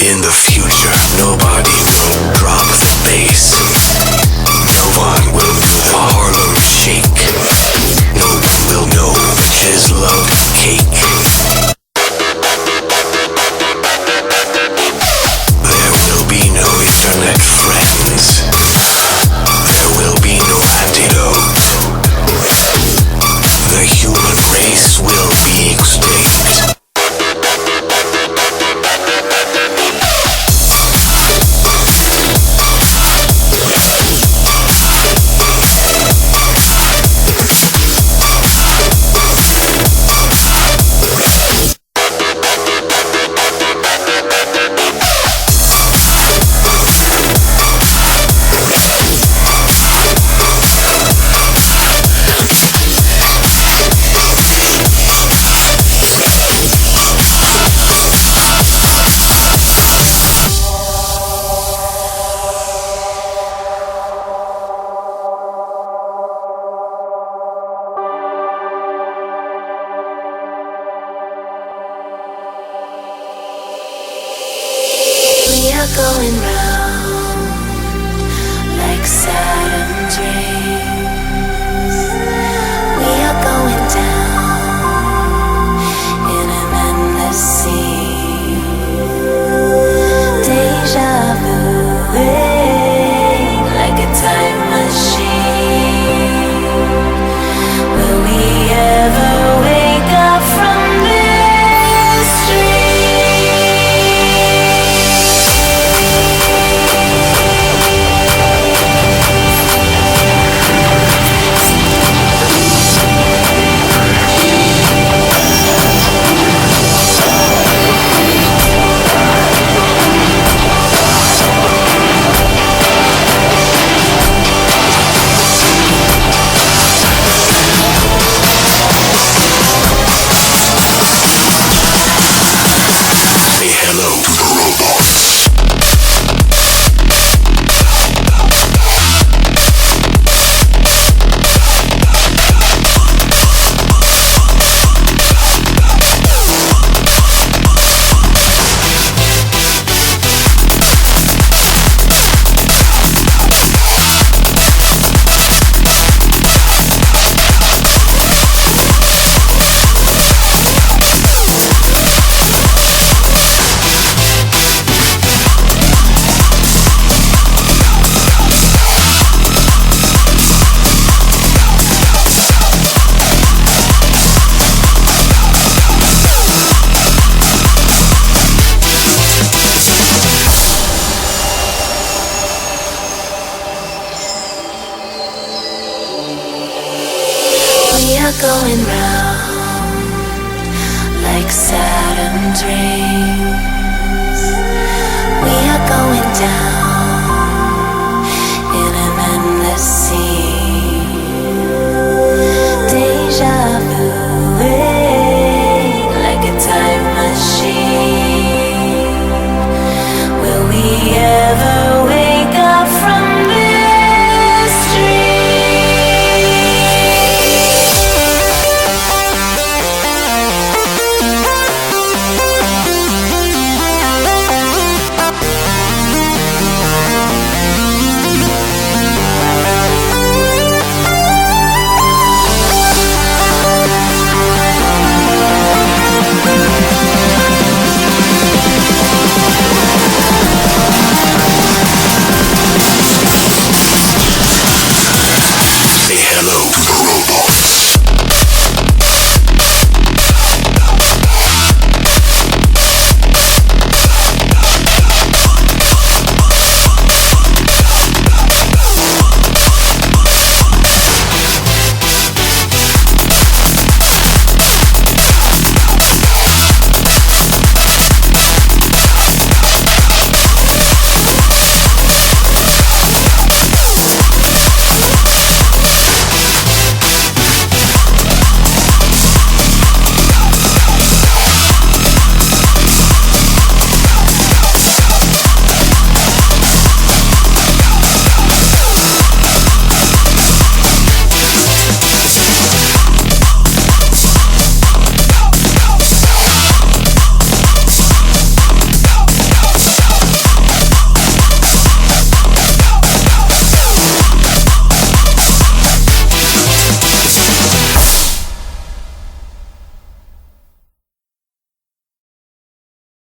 In the future, nobody will drop the bass. No one will feel the Harlem shake. No one will know his love cake. There will be no internet friends. There will be no antidote. The human race will be extinct. We are going round like Saturn rings. We are going down in an endless sea. Deja vu, like a time machine. Will we ever wake up from this dream? We are going round like Saturn rings. We are going down